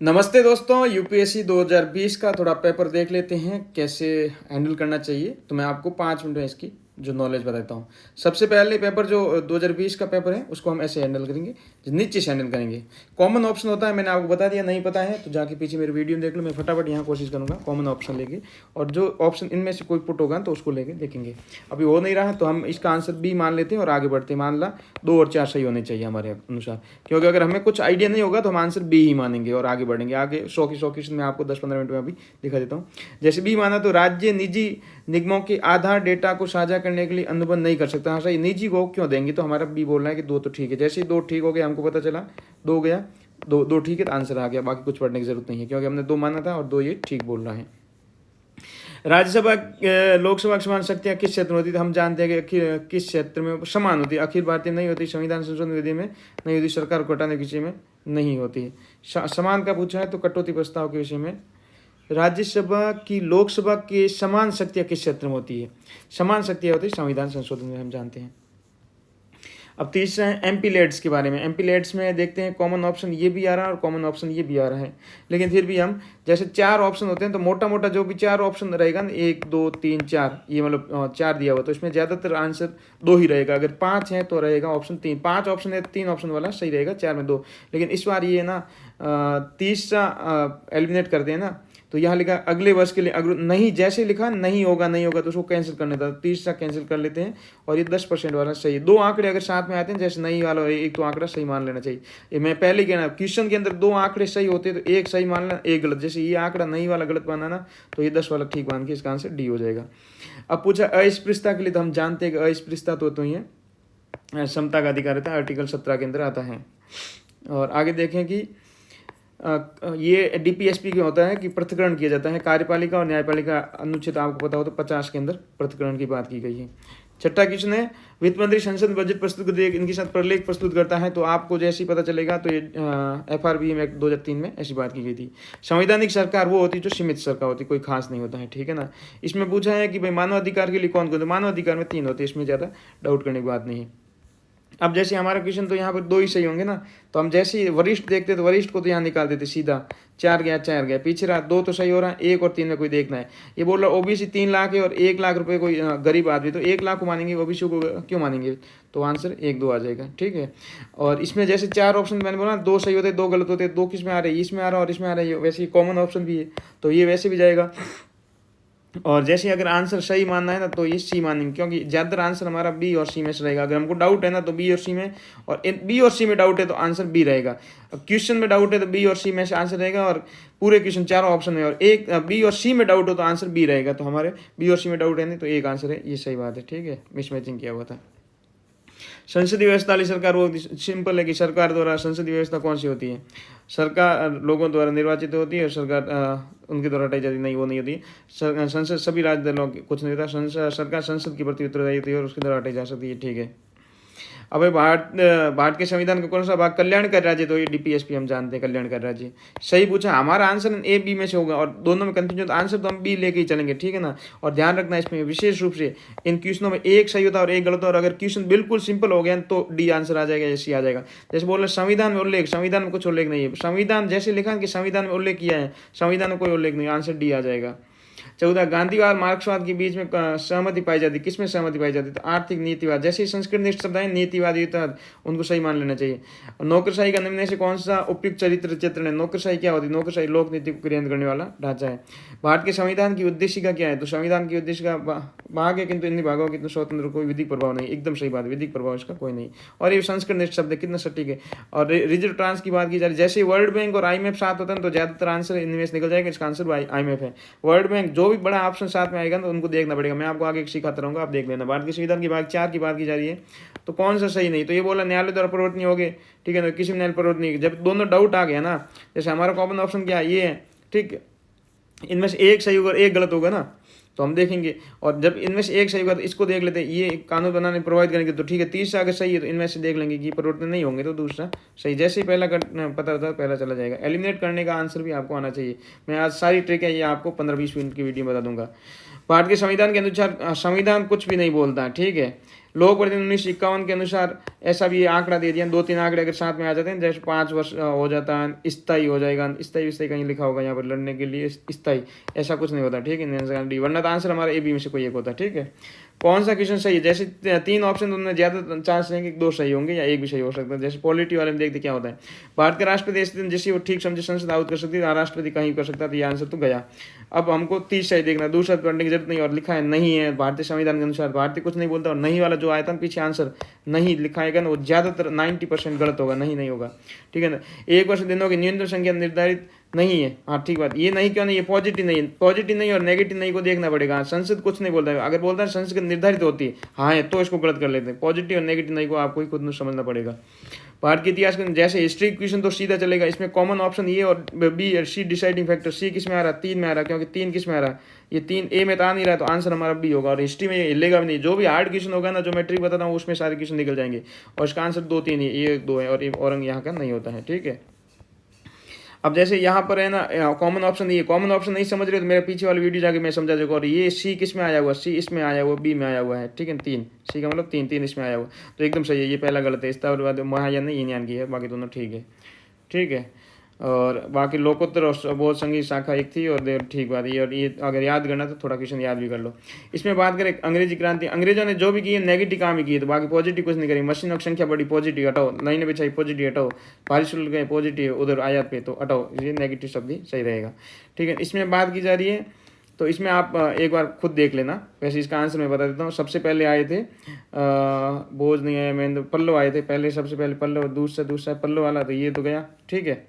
नमस्ते दोस्तों, यूपीएससी 2020 का थोड़ा पेपर देख लेते हैं कैसे हैंडल करना चाहिए। तो मैं आपको 5 मिनट में इसकी जो नॉलेज बताता हूँ। सबसे पहले पेपर जो 2020 का पेपर है उसको हम ऐसे हैंडल करेंगे, नीचे से हैंडल करेंगे। कॉमन ऑप्शन होता है, मैंने आपको बता दिया, नहीं पता है तो जाके पीछे मेरे वीडियो में देख लो। मैं फटाफट यहाँ कोशिश करूँगा कॉमन ऑप्शन लेके, और जो ऑप्शन इनमें से कोई पुट होगा तो उसको लेके देखेंगे। अभी हो नहीं रहा है तो हम इसका आंसर बी मान लेते हैं और आगे बढ़ते हैं। मान ला 2 और 4 सही होने चाहिए हमारे अनुसार, क्योंकि अगर हमें कुछ आइडिया नहीं होगा तो हम आंसर बी ही मानेंगे और आगे बढ़ेंगे। आगे 100 की 100 क्वेश्चन मैं आपको 10-15 मिनट में अभी दिखा देता हूँ। जैसे बी माना तो राज्य निजी निगमों के आधार डेटा को साझा करने के लिए अनुबंध नहीं कर सकता। हाँ सही, निजी को क्यों देंगे, तो हमारा बी बोलना है कि 2 तो ठीक है। जैसे ही 2 ठीक हो गया, हमको पता चला 2 गया, 2 ठीक है तो आंसर आ गया। बाकी कुछ पढ़ने की जरूरत नहीं है क्योंकि हमने 2 माना था और 2 ये ठीक बोल रहा है। राज्यसभा लोकसभा की समान शक्तियाँ किस क्षेत्र में होती है, तो हम जानते हैं कि किस क्षेत्र में समान होती है। अखिल भारतीय नहीं होती, संविधान संशोधन विधि में नहीं होती, सरकार को हटाने के विषय में नहीं होती है। समान का पूछा है तो कटौती प्रस्ताव के विषय में। राज्यसभा की लोकसभा के समान शक्तियाँ किस क्षेत्र में होती है, समान शक्तियाँ होती है संविधान संशोधन में, हम जानते हैं। अब तीसरा है एमपी लेड्स के बारे में। एमपी लेड्स में देखते हैं कॉमन ऑप्शन ये भी आ रहा है और कॉमन ऑप्शन ये भी आ रहा है, लेकिन फिर भी हम जैसे 4 ऑप्शन होते हैं तो मोटा मोटा जो भी 4 ऑप्शन रहेगा ना, 1 2 3 4, ये मतलब 4 दिया हुआ तो इसमें ज़्यादातर आंसर 2 ही रहेगा। अगर 5 है तो रहेगा ऑप्शन 3, 5 ऑप्शन है 3 ऑप्शन वाला सही रहेगा, 4 में 2। लेकिन इस बार ये ना तीसरा एलिमिनेट करते हैं ना, तो यहाँ लिखा अगले वर्ष के लिए, अगर नहीं जैसे लिखा नहीं होगा तो उसको कैंसिल करने था, तीसरा कैंसिल कर लेते हैं। और ये 10% वाला सही है। 2 आंकड़े अगर साथ में आते हैं जैसे नहीं वाला, एक तो आंकड़ा सही मान लेना चाहिए। ये मैं पहले कहना, क्वेश्चन के अंदर 2 आंकड़े सही होते हैं तो एक सही मान लेना, एक गलत। जैसे ये आंकड़ा नहीं वाला गलत माना ना, तो ये 10 वाला ठीक मान के इसका आंसर डी हो जाएगा। अब पूछा अस्पृश्यता के लिए, तो हम जानते हैं कि अस्पृश्यता तो ही है समता का अधिकार था, आर्टिकल 17 के अंदर आता है। और आगे देखें कि ये डीपीएसपी के होता है कि पृथक्करण किया जाता है। कार्यपालिका और न्यायपालिका अनुच्छेद आपको पता हो तो 50 के अंदर पृथक्करण की बात की गई है। छठा क्वेश्चन है, वित्त मंत्री संसद बजट प्रस्तुत करते हैं, इनके साथ प्रलेख प्रस्तुत करता है, तो आपको जैसे ही पता चलेगा तो ये FRBM एक्ट 2003 में ऐसी बात की गई थी। संवैधानिक सरकार वो होती है जो सीमित सरकार होती है, कोई खास नहीं होता है, ठीक है ना। इसमें पूछा है कि भाई मानवाधिकार के लिए कौन कौन, तो मानवाधिकार में 3 होते हैं, इसमें ज़्यादा डाउट करने की बात नहीं है। अब जैसे हमारा क्वेश्चन तो यहाँ पर 2 ही सही होंगे ना, तो हम जैसे ही वरिष्ठ देखते तो वरिष्ठ को तो यहाँ निकाल देते सीधा, 4 गया 4 गया, पीछे रहा 2 तो सही हो रहा है, 1 और 3 में कोई देखना है। ये बोल रहा ओबीसी 3 लाख है और 1 लाख रुपए कोई गरीब आदमी, तो 1 लाख को मानेंगे, ओबीसी को क्यों मानेंगे, तो आंसर 1 2 आ जाएगा, ठीक है। और इसमें जैसे 4 ऑप्शन मैंने बोला 2 सही होते 2 गलत होते, 2 किस में आ रहे हैं, इसमें आ रहा है और इसमें आ रहा है, वैसे ही कॉमन ऑप्शन भी है तो ये वैसे भी जाएगा। और जैसे अगर आंसर सही मानना है ना तो ये सी मानेंगे, क्योंकि ज़्यादातर आंसर हमारा बी और सी में से रहेगा। अगर हमको डाउट है ना तो बी और सी में, और बी और सी में डाउट है तो आंसर बी रहेगा। क्वेश्चन में डाउट है तो बी और सी में से आंसर रहेगा, और पूरे क्वेश्चन 4 ऑप्शन है और एक बी और सी में डाउट हो तो आंसर बी रहेगा। तो हमारे बी और सी में डाउट है नहीं तो एक आंसर है, ये सही बात है, ठीक है, मिसमैचिंग किया हुआ था। संसदीय व्यवस्था वाली सरकार वो सिंपल है कि सरकार द्वारा संसदीय व्यवस्था कौन सी होती है, सरकार लोगों द्वारा निर्वाचित होती है और सरकार उनके द्वारा हटाई जाती नहीं, वो नहीं होती। संसद सभी राज्य दलों की कुछ नहीं होता, सरकार संसद की प्रति उत्तरदायी होती है और उसके द्वारा हटाई जा सकती है, ठीक है। अब भारत के संविधान का कौन सा भाग कल्याणकारी राज्य, तो ये डीपीएसपी हम जानते हैं कल्याणकारी राज्य सही पूछा। हमारा आंसर ए बी में से होगा और दोनों में कंफ्यूजन, तो आंसर तो हम बी लेके ही चलेंगे, ठीक है ना। और ध्यान रखना इसमें विशेष रूप से इन क्वेश्चनों में एक सही होता है और एक गलत, और अगर क्वेश्चन बिल्कुल सिंपल हो गया तो डी आंसर आ जाएगा, ऐसे आ जाएगा। जैसे बोल रहे संविधान में उल्लेख, संविधान में कुछ उल्लेख नहीं है, संविधान जैसे लिखा कि संविधान में उल्लेख किया है, संविधान में कोई उल्लेख नहीं, आंसर डी आ जाएगा। 14 गांधीवाद मार्क्सवाद के बीच में सहमति पाई जाती, किसमें सहमति पाई जाती, तो आर्थिक नीतिवाद। जैसे संस्कृत निष्ठ शब्द है नीतिवादी, उनको सही मान लेना चाहिए। नौकरशाही का निम्न से कौन सा उपयुक्त चरित्र चित्रण है, नौकरशाही क्या होती है, नौकरशाही लोक नीति को क्रियान्वित करने वाला ढांचा है। भारत के संविधान की उद्देश्य का क्या है, तो संविधान की उद्देश्य का भाग है किंतु इन भागों कितना स्वतंत्र, कोई विधिक प्रभाव नहीं, एकदम सही बात, विधिक प्रभाव इसका कोई नहीं। और ये संस्कृत निष्ठ शब्द है, कितना सटीक है। और रिजर्व ट्रांस की बात की जा रही, जैसे वर्ल्ड बैंक और IMF साथ होता है तो ज्यादातर आंसर इनमें से निकल जाएगा, इसका आंसर IMF है। वर्ल्ड बैंक जो भी बड़ा ऑप्शन साथ में आएगा तो उनको देखना पड़ेगा, मैं आपको आगे सिखाता रहूंगा, आप देख लेना। भारत के संविधान की भाग 4 की बात की जा रही है, तो कौन सा सही नहीं, तो ये बोला न्यायालय द्वारा प्रवर्तनीय हो गए, ठीक है ना, किसी न्यायालय प्रवर्तनीय। जब दोनों डाउट आ गया ना, जैसे हमारा कॉमन ऑप्शन क्या ये है, ठीक, इनमें से एक सही होगा एक गलत होगा ना, तो हम देखेंगे। और जब इनमें से एक सही होगा तो इसको देख लेते हैं, ये कानून बनाने प्रभावित करेंगे तो ठीक है, तीसरा अगर सही है तो इनमें से देख लेंगे कि परिवर्तन नहीं होंगे तो दूसरा सही। जैसे ही पहला पता होता है पहला चला जाएगा। एलिमिनेट करने का आंसर भी आपको आना चाहिए। मैं आज सारी ट्रिक है ये आपको 15-20 मिनट की वीडियो में बता दूंगा। भारत के संविधान के अनुसार संविधान कुछ भी नहीं बोलता, ठीक है। लोक प्रतिनिधि 1951 के अनुसार ऐसा भी आंकड़ा दे दिया, 2-3 आंकड़े अगर साथ में आ जाते हैं, जैसे 5 वर्ष हो जाता है, स्थायी हो जाएगा, स्थायी विस्थायी कहीं लिखा होगा यहाँ पर लड़ने के लिए स्थायी, ऐसा कुछ नहीं होता, ठीक है। वरना तो आंसर हमारा ए बी में से कोई एक होता है, ठीक है। कौन सा क्वेश्चन सही है, जैसे 3 ऑप्शन तो उनमें ज़्यादा चांस रहेंगे कि 2 सही होंगे या एक भी सही हो सकता है। जैसे पॉलिटी वाले में देखते क्या होता है, भारत के राष्ट्रपति जिसे वो ठीक समझे संसद आउट कर सकती है, राष्ट्रपति कहीं कर सकता है, तो ये आंसर तो गया। अब हमको 30 सही देखना, दूसरा पढ़ने की जरूरत नहीं, और लिखा है नहीं है भारतीय संविधान के अनुसार, भारतीय कुछ नहीं बोलता, और नहीं वाला जो आया था पीछे आंसर नहीं लिखाएगा ना, वो ज़्यादातर 90% गलत होगा, नहीं होगा, ठीक है ना। 1 वर्ष दिनों की न्यूनतम संख्या निर्धारित नहीं है, हाँ ठीक बात, ये नहीं क्यों नहीं, ये पॉजिटिव नहीं है, पॉजिटिव नहीं और नेगेटिव नहीं को देखना पड़ेगा। हाँ, संसद कुछ नहीं बोलता है, अगर बोलता है संसद निर्धारित होती है, हाँ है, तो इसको गलत कर लेते हैं। पॉजिटिव और नेगेटिव नहीं को आपको ही खुद समझना पड़ेगा। भारत के इतिहास के जैसे हिस्ट्री क्वेश्चन तो सीधा चलेगा, इसमें कॉमन ऑप्शन ये और बी और सी डिसाइडिंग फैक्टर, सी किस में आ रहा है, 3 में आ रहा है, क्योंकि 3 किस में आ रहा है, ये 3 ए में तो आ नहीं रहा है, तो आंसर हमारा बी होगा। और हिस्ट्री में ये हिलेगा भी नहीं, जो भी हार्ड क्वेश्चन होगा ना, जो मैं ट्रिक बताता हूँ उसमें सारे क्वेश्चन निकल जाएंगे, और इसका आंसर 2-3 है, ये 2 है, और औरंग यहाँ का नहीं होता है, ठीक है। अब जैसे यहाँ पर है ना कॉमन ऑप्शन, ये कॉमन ऑप्शन नहीं समझ रहे तो मेरे पीछे वाली वीडियो जाके मैं समझा दूंगा। और ये सी किस में आया हुआ, सी इसमें आया हुआ, बी में आया हुआ है, ठीक है। 3 सी का मतलब 3 इसमें आया हुआ, तो एकदम सही है, ये पहला गलत है। इसका बाद महायान ने ईनयान की है, बाकी दोनों ठीक है, ठीक है। और बाकी लोकोत्तर और बोध संगीत शाखा एक थी, और ठीक बात है। और ये अगर याद करना तो थोड़ा क्वेश्चन याद भी कर लो। इसमें बात करें अंग्रेजी क्रांति, अंग्रेजों ने जो भी किए नेगेटिव काम ही किए, तो बाकी पॉजिटिव कुछ नहीं करेंगे। मशीनों की संख्या बढ़ी, पॉजिटिव हटाओ, लाइनें बिछाई, पॉजिटिव हटाओ, भारी शुल्क गए, पॉजिटिव, उधर आयात पे तो हटाओ, ये नेगेटिव शब्द ही सही रहेगा, ठीक है। इसमें बात की जा रही है, तो इसमें आप एक बार खुद देख लेना। वैसे इसका आंसर मैं बता देता हूँ। सबसे पहले आए थे बोझ नहीं आया, महेंद्र पल्लव आए थे पहले, सबसे पहले पल्लव, दूसरा पल्लव वाला, तो ये तो गया, ठीक है।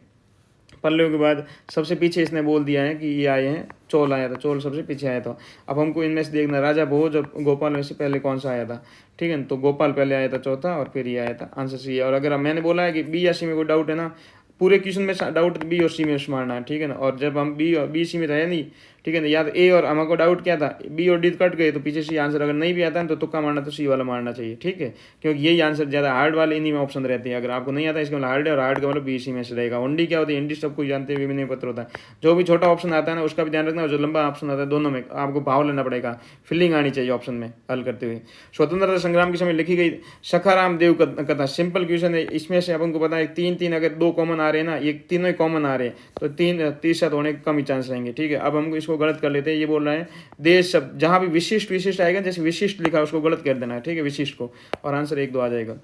पल्लव के बाद सबसे पीछे इसने बोल दिया है कि ये आए हैं, चोल आया था, चोल सबसे पीछे आया था। अब हमको इनमें से देखना राजा भोज और गोपाल में से पहले कौन सा आया था, ठीक है। तो गोपाल पहले आया था चौथा, और फिर ये आया था, आंसर सी है। और अगर मैंने बोला है कि बी या सी में कोई डाउट है ना, पूरे क्वेश्चन में डाउट बी और सी में मारना है, ठीक है ना। और जब हम बी सी में था नहीं, ठीक है ना, या तो ए और हमको डाउट क्या था, बी और डी कट गए तो पीछे सी आंसर, अगर नहीं भी आता है तो तुक्का मारना, तो सी वाला मारना चाहिए, ठीक है। क्योंकि यही आंसर ज़्यादा हार्ड वाले इन्हीं में ऑप्शन रहते हैं। अगर आपको नहीं आता इसका मतलब हार्ड है, और हार्ड का मतलब बी सी में से रहेगा। ओनडी क्या होती है, इंडी सबको जानते हुए भी नहीं पत्र होता है। जो भी छोटा ऑप्शन आता है ना उसका भी ध्यान रखना, और जो लंबा ऑप्शन आता है दोनों में आपको भाव लेना पड़ेगा, फीलिंग आनी चाहिए ऑप्शन में हल करते हुए। स्वतंत्रता संग्राम के समय लिखी गई सखाराम देव कथा, सिंपल क्वेश्चन है। इसमें से अपन को पता है 3 अगर 2 कॉमन आ रहे हैं ना, ये तीनों ही कॉमन आ रहे हैं, तो 3 होने के कम ही चांस रहेंगे, ठीक है। अब हमको इसको गलत कर लेते हैं। ये बोल रहे हैं देश शब्द, जहां भी विशिष्ट आएगा, जैसे विशिष्ट लिखा है उसको गलत कर देना है, ठीक है, विशिष्ट को, और आंसर 1-2 आ जाएगा।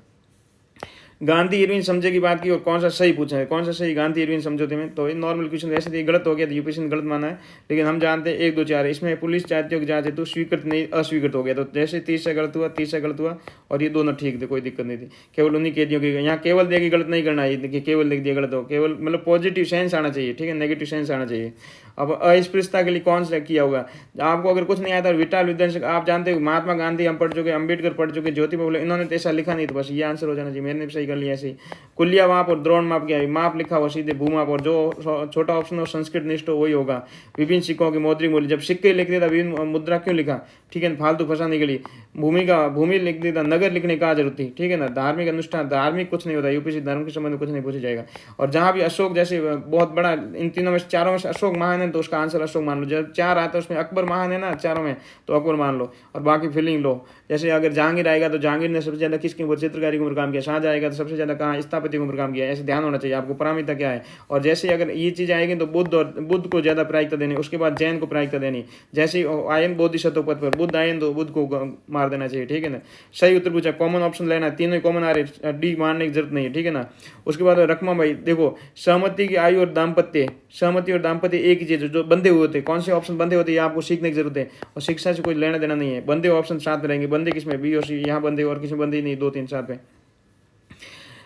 गांधी इरविन समझे की बात की, और कौन सा सही पूछा है, कौन सा सही गांधी इरविन समझौते में, तो नॉर्मल क्वेश्चन वैसे तो गलत हो गया, तो यूपीएससी ने गलत माना है, लेकिन हम जानते हैं 1, 2, 4 इसमें पुलिस जातियों की जांच हेतु स्वीकृत नहीं अस्वीकृत हो गया, तो जैसे 30 से गलत हुआ, और ये दोनों ठीक थे, कोई दिक्कत नहीं थी। केवल उन्हीं कैदियों की, यहाँ केवल देखिए गलत नहीं करना है कि केवल लिख दिया गलत हो, केवल मतलब पॉजिटिव सेंस आना चाहिए, ठीक है, नेगेटिव सेंस आना चाहिए। अब अस्पृश्यता के लिए कौन सा किया होगा, आपको अगर कुछ नहीं आता, विटाल विद्यार्थी आप जानते हो, महात्मा गांधी हम पढ़ चुके, अम्बेडकर पढ़ चुके, ज्योतिबा फुले, इन्होंने तो ऐसा लिखा नहीं, तो बस ये आंसर हो जाना चाहिए। मैंने भी सही कर लिया ऐसे ही। कुलिया माप और द्रोण माप क्या है, माप लिखा हुआ सीधे भूमाप, और जो छोटा ऑप्शन हो संस्कृत निष्ठ हो वही होगा। विभिन्न सिक्कों की मौद्रिक मूल्य, जब सिक्के लिख देता विभिन्न मुद्रा क्यों लिखा, ठीक है, फालतू फंसाने के लिए। भूमि लिख देता, नगर लिखने का जरूरत थी, ठीक है ना। धार्मिक अनुष्ठान, धार्मिक कुछ नहीं होता, यूपीएससी धर्म के संबंध में कुछ नहीं पूछा जाएगा। और जहाँ भी अशोक जैसे बहुत बड़ा, इन तीनों में चारों में से अशोक महान है, तो उसका आंसर अशोक मान लो। जब 4 आता है उसमें अकबर महान है ना चारों में, तो अकबर मान लो, और बाकी फीलिंग लो। जैसे अगर जहांगीर आएगा तो जहांगीर ने सबसे ज्यादा किसके ऊपर, चित्रकारी के ऊपर काम किया। शाहजहां आएगा तो सबसे ज्यादा कहाँ, स्थापति के ऊपर काम किया। ऐसे ध्यान होना चाहिए आपको, पारमिता क्या है। और जैसे अगर ये चीज आएगी तो बुद्ध को ज्यादा प्रायिकता देनी, उसके बाद जैन को प्रायिकता देनी। जैसे आयन बोधिसत्व पद पर बुद्ध आयन तो बुद्ध को मार देना चाहिए, ठीक है ना। सही उत्तर पूछा, कॉमन ऑप्शन लेना, तीनों कॉमन आ रहे, डी मारने की जरूरत नहीं है, ठीक है ना। उसके बाद रकमा भाई देखो, सहमति की आयु और दाम्पत्य, सहमति और दाम्पत्य एक ही चीज, जो बंधे हुए होते, कौन से ऑप्शन बंधे होते हैं आपको सीखने की जरूरत है, और शिक्षा से कोई लेना देना नहीं है। बंधे ऑप्शन साथ में रहेंगे, बंधे किसमें, बी और सी, यहाँ बंधे और किसमें बंधे नहीं, 2, 3 साथ में।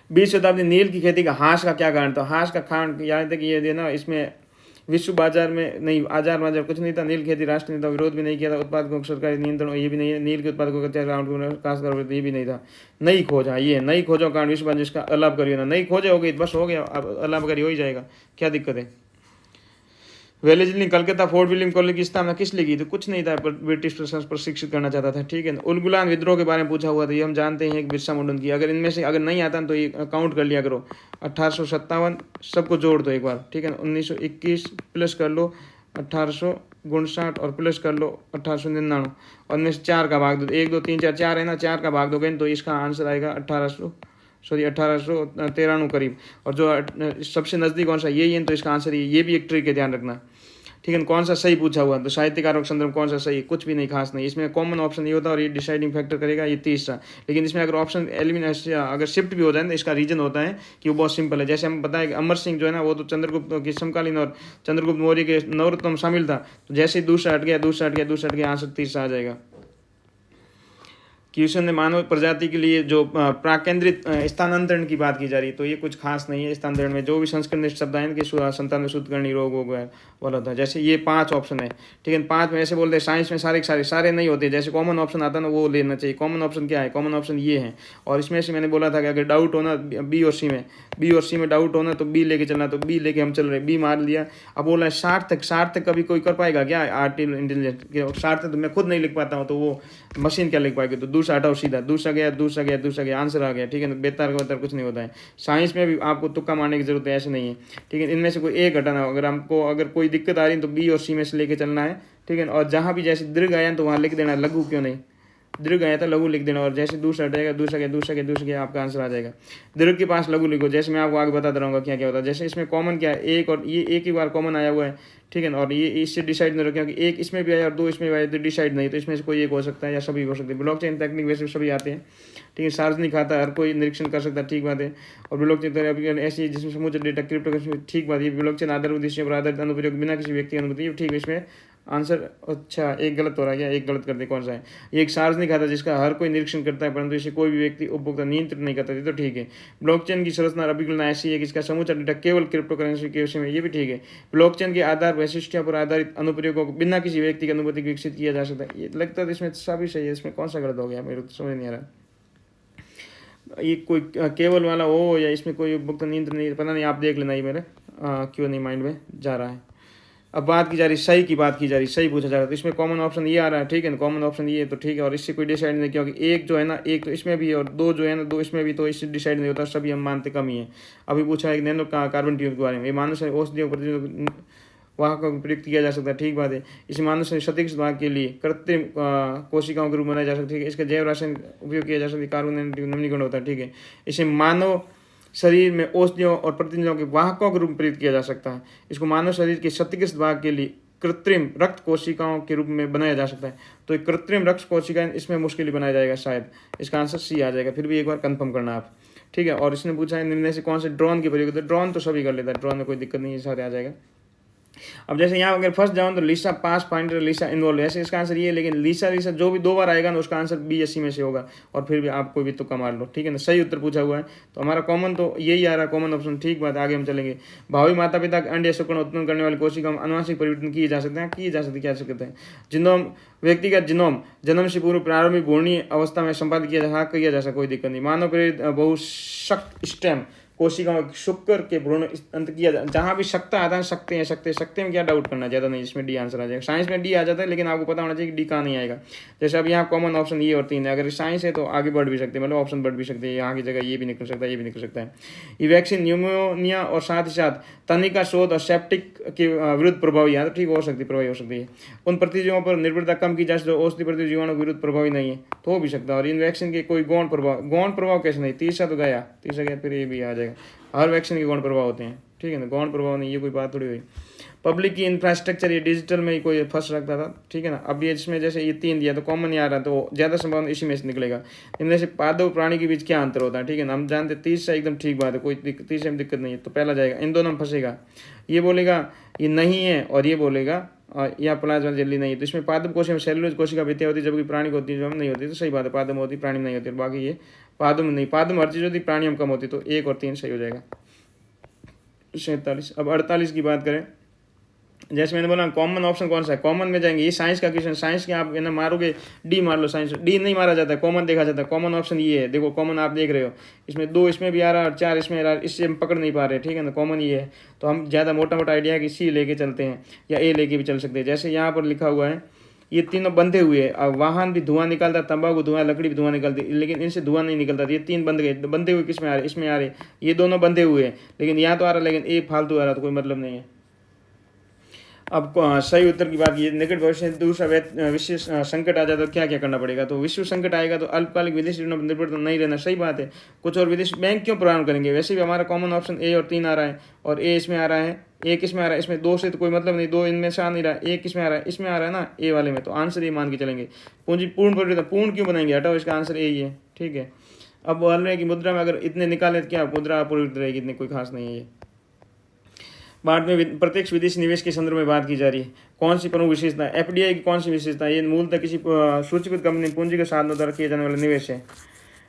20 शताब्दी नील की खेती का हाश का क्या कारण था, हाश का कारण याद है कि ये देना, इसमें विश्व बाजार में नहीं, आजार बाजार कुछ नहीं था। नील खेती राष्ट्र नेता विरोध भी नहीं किया था, उत्पादकों को सरकारी नियंत्रण ये भी नहीं है। नील के उत्पादकों का ये भी नहीं था। नई खोज, हाँ ये नई खोजों का कारण विश्व बाजार, जिसका अलाभ करिए ना, नई खोज हो गई बस हो गया, अब अलाभ करिए हो ही जाएगा, क्या दिक्कत है। Wellesley Calcutta fort William college की स्थापना किस लिए की, तो कुछ नहीं था, पर ब्रिटिश प्रशासन प्रशिक्षित करना चाहता था, ठीक है। उलगुलान विद्रोह के बारे में पूछा हुआ था, ये हम जानते हैं कि बिरसा मुंडा की। अगर इनमें से अगर नहीं आता तो ये काउंट कर लिया करो, 1857 सबको जोड़ दो एक बार, ठीक है। 1921 प्लस कर लो 1800 गुण 60 और प्लस कर लो 1899 और इनमें से 4 का भाग दो, 1 2 3 4 4 है ना, 4 का भाग दोगे तो इसका आंसर आएगा 1893 करीब। और जो सबसे नज़दीक कौन सा यही है, तो इसका आंसर ये भी एक ट्रिक है, ध्यान रखना। ठीक है, कौन सा सही पूछा हुआ, तो साहित्यकारों के संदर्भ कौन सा सही, कुछ भी नहीं खास नहीं। इसमें कॉमन ऑप्शन ये होता है और ये डिसाइडिंग फैक्टर करेगा ये तीसरा। लेकिन इसमें अगर ऑप्शन एलिमिनेशन अगर शिफ्ट भी हो जाए तो इसका रीजन होता है कि वो बहुत सिंपल है। जैसे हम बताएं कि अमर सिंह जो है ना, वो तो चंद्रगुप्त के समकालीन और चंद्रगुप्त मौर्य के नवरत्न में शामिल था। तो जैसे ही दूसरा हट गया, दूसरा हट गया, दूसरा हट गया, आंसर तीसरा आ जाएगा। क्वेश्चन ने मानव प्रजाति के लिए जो प्राकेंद्रित स्थानांतरण की बात की जा रही है, तो ये कुछ खास नहीं है। स्थानांतरण में जो भी संस्कृत शब्द आए कि संतान में शुद्धकर्णी रोग हो गया वाला होता है। जैसे ये 5 ऑप्शन है, ठीक है, 5 में ऐसे बोलते हैं साइंस में सारे के सारे नहीं होते। जैसे कॉमन ऑप्शन आता है ना, वो लेना चाहिए। कॉमन ऑप्शन क्या है, कॉमन ऑप्शन ये है। और इसमें से मैंने बोला था कि अगर डाउट होना बी और सी में डाउट होना तो बी लेके चलना, तो बी लेके हम चल रहे, बी मार लिया। अब बोला है 60 तक कभी कोई कर पाएगा क्या आर्टिफिशियल इंटेलिजेंस, 60 तक तो मैं खुद नहीं लिख पाता हूँ, तो वो मशीन क्या लिख पाएगी। तो दूसरा हटाओ, सीधा दूसरा गया, आंसर आ गया। ठीक है ना, बेतार का बेतार कुछ नहीं होता है। साइंस में भी आपको तुक्का मारने की जरूरत है, ऐसे नहीं है। ठीक है, इनमें से कोई एक हटाना। अगर कोई दिक्कत आ रही है तो बी और सी में से लेके चलना है। ठीक है, और जहाँ भी जैसे दीर्घ आया तो वहाँ लिख देना लघु, क्यों नहीं, दीर्घ आया था लघु लिख देना। और जैसे दूसरा हटेगा, दूसरा गया, आपका आंसर आ जाएगा। दीर्घ के पास लघु लिखो। जैसे मैं आपको आगे बताता रहूँगा क्या क्या होता है। जैसे इसमें कॉमन क्या है, एक, और ये एक ही बार कॉमन आया हुआ है। ठीक है ना, और ये इससे डिसाइड नहीं रखें कि एक इसमें भी आया और 2 इसमें भी आया, तो डिसाइड नहीं, तो इसमें से कोई एक हो सकता है या सभी हो सकते हैं। ब्लॉकचेन तकनीक वैसे सभी आते हैं। ठीक है, सार्वजनिक खाता हर कोई निरीक्षण कर सकता है, ठीक बात है। और ब्लॉकचेन ऐसी जिसमें समुद्र डेटा क्रिप्टो, ठीक बात है। ब्लॉकचेन आधार उद्देश्य पर आधारित अनुप्रयोग बिना किसी व्यक्ति की अनुमति, ठीक है। इसमें आंसर अच्छा एक गलत हो रहा है क्या, एक गलत कर दे, कौन सा है ये, एक सार्वजनिक खाता जिसका हर कोई निरीक्षण करता है परंतु इसे कोई भी व्यक्ति उपभोक्ता नियंत्रित नहीं करता, तो ठीक है। ब्लॉकचेन की संरचना अभिकलन ऐसी है कि इसका समूचा डेटा केवल क्रिप्टो करेंसी के विषय में, ये भी ठीक है। ब्लॉकचेन के आधार वैशिष्टों पर आधारित अनुप्रयोगों को बिना किसी व्यक्ति की अनुमति विकसित किया जा सकता है, ये लगता है इसमें सभी सही है। इसमें कौन सा गलत हो गया, मेरे को समझ नहीं आ रहा। ये कोई केवल वाला हो या इसमें कोई उपभोक्ता नियंत्रण नहीं, पता नहीं, आप देख लेना। ये मेरे क्यों नहीं माइंड में जा रहा है। अब बात की जा रही सही की, बात की जा रही सही पूछा जा रहा है। तो इसमें कॉमन ऑप्शन ये आ रहा है, ठीक है ना, कॉमन ऑप्शन ये है, तो ठीक है। और इससे कोई डिसाइड नहीं, क्योंकि एक जो है ना, एक तो इसमें भी है और 2 जो है ना, 2 इसमें भी, तो इससे डिसाइड नहीं होता, सभी हम मानते कम ही है। अभी पूछा है नैनो कार्बन ट्यूब के बारे में, ये मानव शरीर औषधियों पर वहाँ का प्रयुक्त किया जा सकता है, ठीक बात है। इसे मानव शरीर क्षतिग्रस्त भाग के लिए कृत्रिम कोशिकाओं के रूप बनाया जा सकता है। इसका जैव रासायनिक उपयोग किया जा सकता है, कार्बन नवीनीकरण होता है, ठीक है। इसे मानव शरीर में औषधियों और प्रतिनिधियों के वाहकों के रूप में प्रयुक्त किया जा सकता है। इसको मानव शरीर के क्षतिग्रस्त भाग के लिए कृत्रिम रक्त कोशिकाओं के रूप में बनाया जा सकता है। तो एक कृत्रिम रक्त कोशिकाएं इसमें मुश्किल ही बनाया जाएगा शायद। इसका आंसर सी आ जाएगा, फिर भी एक बार कंफर्म करना आप, ठीक है। और इसने पूछा है निम्न से कौन से ड्रोन की प्रयोग होता है, ड्रोन तो सभी कर लेता है, ड्रोन में कोई दिक्कत नहीं है, सारे आ जाएगा। अब जैसे यहाँ अगर फर्स्ट जाऊँ तो लिसा पास पॉइंटर लिसा इन्वॉल्व है, ऐसे इसका आंसर ये है। लेकिन लिसा जो भी 2 बार आएगा ना उसका आंसर बी या सी में से होगा, और फिर भी आप कोई भी तुक्का मार लो, ठीक है ना। सही उत्तर पूछा हुआ है तो हमारा कॉमन तो यही आ रहा है, कॉमन ऑप्शन, ठीक बात। आगे हम चलेंगे। भावी माता पिता के अंड या शुक्राणु उत्पन्न करने वाली कोशिका में अनुवांशिक परिवर्तन किए जा सकते हैं, क्या सकते हैं। जिनोम व्यक्तिगत जिनोम जन्म से पूर्व प्रारंभिक भ्रूणीय अवस्था में संपादित किया जा सकता, कोई दिक्कत नहीं। मानव प्रेरित बहुशक्त स्टेम कोशिकाओं शुक्र के भ्रूण अंत किया जहाँ भी सकता आता है, सकते में क्या डाउट करना, ज़्यादा नहीं, इसमें डी आंसर आ जाएगा। साइंस में डी आ जाता है, लेकिन आपको पता होना चाहिए कि डी कहाँ नहीं आएगा। जैसे अब यहाँ कॉमन ऑप्शन ये और 3 है, अगर साइंस है तो आगे बढ़ भी सकते हैं, मतलब ऑप्शन बढ़ भी सकते हैं, यहाँ की जगह ये भी निकल सकता है, ये भी निकल सकता है। ये वैक्सीन न्यूमोनिया और साथ ही साथ तनिका शोध और सेप्टिक के विरुद्ध प्रभावी है, तो ठीक हो सकती है। उन प्रतिजीवों पर निर्भरता कम की जा सकती है जो औषधि प्रतिजीवों के विरुद्ध प्रभावी नहीं है, तो हो भी सकता है। और इन वैक्सीन के कोई गौण प्रभाव कैसे नहीं, तीसरा गया, फिर ये भी आ जाएगा। हर वैक्सीन के गौण प्रभाव होते हैं, ठीक है ना, गौण प्रभाव नहीं, ये कोई बात थोड़ी हुई। पब्लिक की इंफ्रास्ट्रक्चर ये डिजिटल में ही कोई फंस रखता था, ठीक है ना। अब ये इसमें जैसे ये 3 दिया तो कॉमन ही आ रहा है, तो ज़्यादा संभावना इसी में से निकलेगा। इनमें से पादप प्राणी के बीच क्या अंतर होता है, ठीक है ना, हम जानते 30 से एकदम ठीक बात है, कोई तीसरे में दिक्कत नहीं है, तो पहला जाएगा। इन दोनों में फंसेगा, ये बोलेगा ये नहीं है और ये बोलेगा और या प्लाज्मा जल्दी नहीं है। तो इसमें पादप कोशिका में सेलुलोज कोशिका भित्तियां होती है, जबकि प्राणी को होती है, जो हम नहीं होती, तो सही बात है, पादप होती, प्राणी में नहीं होती। बाकी ये पादप नहीं, पादप हर चीज़ होती, प्राणी में कम होती, तो 1 और 3 सही हो जाएगा। 47। अब 48 की बात करें, जैसे मैंने बोला कॉमन ऑप्शन कौन सा है, कॉमन में जाएंगे। ये साइंस का क्वेश्चन, साइंस के आप ना मारोगे डी मार लो, साइंस डी नहीं मारा जाता है, कॉमन देखा जाता है। कॉमन ऑप्शन ये है, देखो कॉमन आप देख रहे हो, इसमें 2 इसमें भी आ रहा है और 4 इसमें आ रहा है, इससे हम पकड़ नहीं पा रहे, ठीक है ना, कॉमन ये है। तो हम ज़्यादा मोटा आइडिया है कि सी लेके चलते हैं या ए लेके भी चल सकते हैं। जैसे यहाँ पर लिखा हुआ है ये तीनों बंधे हुए हैं, अब वाहन भी धुआं निकालता, तंबाकू धुआं, लकड़ी भी धुआं निकलती, लेकिन इनसे धुआं नहीं निकलता। ये 3 बंधे हुए किस में आ रहे, इसमें आ रहे, ये दोनों बंधे हुए हैं, लेकिन यहाँ तो आ रहा है, लेकिन एक फालतू आ रहा, तो कोई मतलब नहीं है। अब सही उत्तर की बात, ये निकट भविष्य में दूसरा विश्व संकट आ जाए तो क्या क्या करना पड़ेगा। तो विश्व संकट आएगा तो अल्पकालिक विदेशी ऋणों पर निर्भर तो नहीं रहना, सही बात है। कुछ और विदेशी बैंक क्यों प्रदान करेंगे, वैसे भी हमारा कॉमन ऑप्शन ए और 3 आ रहा है, और ए इसमें आ रहा है, एक इसमें आ रहा है, इसमें दो से तो कोई मतलब नहीं, दो इनमें से आ नहीं रहा, एक इसमें आ रहा है, इसमें आ रहा है ना ए वाले में, तो आंसर ए मान के चलेंगे। पूंजी पूर्ण परिवर्तन, पूर्ण क्यों बनाएंगे, हटाओ, इसका आंसर ए ही है, ठीक है। अब बोल रहे हैं कि मुद्रा में अगर इतने निकालें तो क्या मुद्रा अपरिवर्तित रहेगी, इतनी कोई खास नहीं है ये। बाद में प्रत्यक्ष विदेशी निवेश के संदर्भ में बात की जा रही है। कौन सी प्रमुख विशेषता, एफडीआई की कौन सी विशेषता है, ये मूलतः किसी सूचीकृत कंपनी पूंजी के साधनों द्वारा किए जाने वाले निवेश है।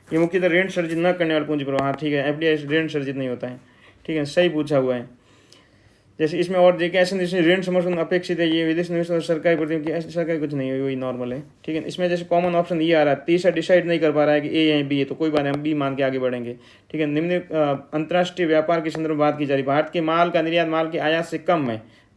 ये मुख्यतः ऋण सर्जित न करने वाले पूंजी प्रवाह, ठीक है, एफडीआई ऋण सर्जित नहीं होता है, ठीक है, सही पूछा हुआ है। जैसे इसमें और देखिए ऐसे ऋण समर्थन अपेक्षित है, ये विदेश निवेश और सरकारी प्रतिनिधि, ऐसे सरकारी कुछ नहीं है, वही नॉर्मल है, ठीक है। इसमें जैसे कॉमन ऑप्शन ये आ रहा है, तीसरा डिसाइड नहीं कर पा रहा है कि ए या बी है, तो कोई बात नहीं, हम बी मान के आगे बढ़ेंगे, ठीक है। निम्न अंतर्राष्ट्रीय व्यापार के संदर्भ में बात की जा रही है, भारत के माल का निर्यात माल के आयात से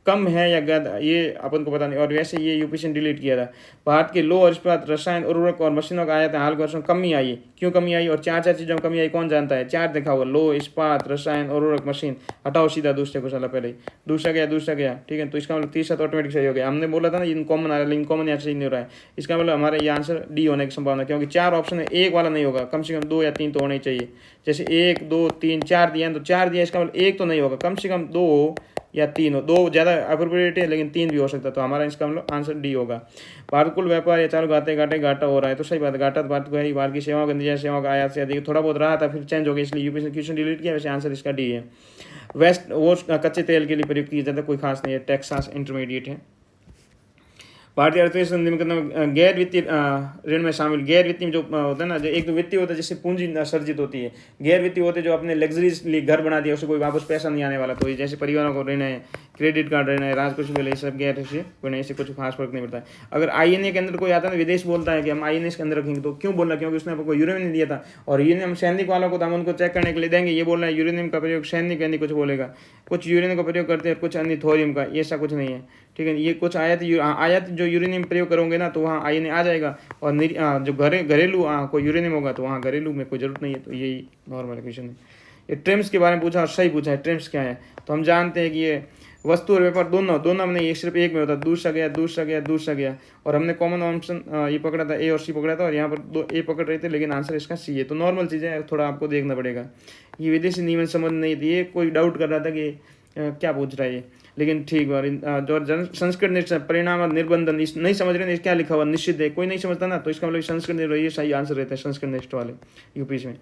कम है या ज्यादा, ये अपन को पता नहीं। और वैसे ये यूपी से डिलीट किया था। भारत के लो और इस्पात, रसायन, उर्वरक और मशीनों का आयात हाल के वर्षों में कमी आई है, क्यों कमी आई, और चार चीज़ों में कमी आई, कौन जानता है, चार देखा हुआ, लो, इस्पात, रसायन, उर्वरक, मशीन, हटाओ सीधा दूसरे को, साला पहले दूसरा गया, ठीक है। तो इसका मतलब तीसरा तो ऑटोमेटिक सही हो गया। हमने बोला था ना इन कॉमन आ रहा है, लेकिन कॉमन यहाँ सही नहीं हो रहा है, इसका मतलब हमारा ये आंसर डी होने की संभावना, क्योंकि चार ऑप्शन है, एक वाला नहीं होगा, कम से कम 2 या 3 तो होने चाहिए। जैसे 1 2 3 4 दिया तो 4 दिया, इसका मतलब एक तो नहीं होगा, कम से कम 2 या 3 हो, 2 ज़्यादा अप्रोप्रिएट है, लेकिन 3 भी हो सकता है, तो हमारा इसका मतलब आंसर डी होगा। भारत कुल व्यापार या चालू घाटा हो रहा है, तो सही बात है, घाटा तो भारत को है, भारत की सेवाओं के निर्यात सेवाओं का आयात से अधिक थोड़ा बहुत रहा था, फिर चेंज हो गया, इसलिए यूपी से क्वेश्चन डिलीट किया, वैसे आंसर इसका डी है। वेस्ट वो कच्चे तेल के लिए प्रयोग किया जाता है, कोई खास नहीं है, टेक्सास इंटरमीडिएट है। भारतीय अर्थव्यवस्था गैर वित्तीय ऋण में शामिल, गैर वित्तीय जो होता है ना, जो एक तो वित्तीय होता है जिससे पूंजी सर्जित होती है, गैर वित्तीय होते जो अपने लग्जरीज लिए घर बना दिया, उसे कोई वापस पैसा नहीं आने वाला, तो ये जैसे परिवारों को ऋण है, क्रेडिट कार्ड ऋण है, राजकोषीय बिल, ये सब गैर से ऋण, इससे कुछ खास फर्क नहीं पड़ता है। अगर आईएनए के अंदर कोई आता है ना, विदेश बोलता है कि हम आईएनए के अंदर रखेंगे, तो क्यों बोल रहा है, क्योंकि उसने आपको यूरेनियम दिया था, और यूरेनियम सैनिक वालों को तो हम उनको चेक करने के लिए देंगे, ये बोल रहा है यूरेनियम का प्रयोग सैनिक यानी कुछ बोलेगा, कुछ यूरेनियम का प्रयोग करते हैं, कुछ अन्य थोरियम का, ऐसा कुछ नहीं है, ठीक है। ये कुछ आयात जो यूरेनियम प्रयोग करोगे ना, तो वहाँ आईएनए आ जाएगा, और जो घरेलू कोई यूरेनियम होगा तो वहाँ घरेलू में कोई जरूरत नहीं है, तो यही नॉर्मल क्वेश्चन है। ये ट्रिम्स के बारे में पूछा और सही पूछा है, ट्रिम्स क्या है, तो हम जानते हैं कि ये वस्तु और व्यापार दोनों में नहीं, सिर्फ एक में होता है, दूसरा गया, और हमने कॉमन ऑप्शन ये पकड़ा था, ए और सी पकड़ा था, और यहाँ पर 2 ए पकड़ रहे थे, लेकिन आंसर इसका सी है, तो नॉर्मल चीज़ें है, थोड़ा आपको देखना पड़ेगा। ये विदेशी नियमन संबंध नहीं थी, ये कोई डाउट कर रहा था कि क्या पूछ रहा है ये, लेकिन ठीक है। जो संस्कृत परिणाम और निर्बंधन नहीं समझ रहे, क्या लिखा हुआ निश्चित है, कोई नहीं समझता ना, तो इसका मतलब संस्कृत ये सही आंसर रहता है, संस्कृत नेक्स्ट वाले यूपी में।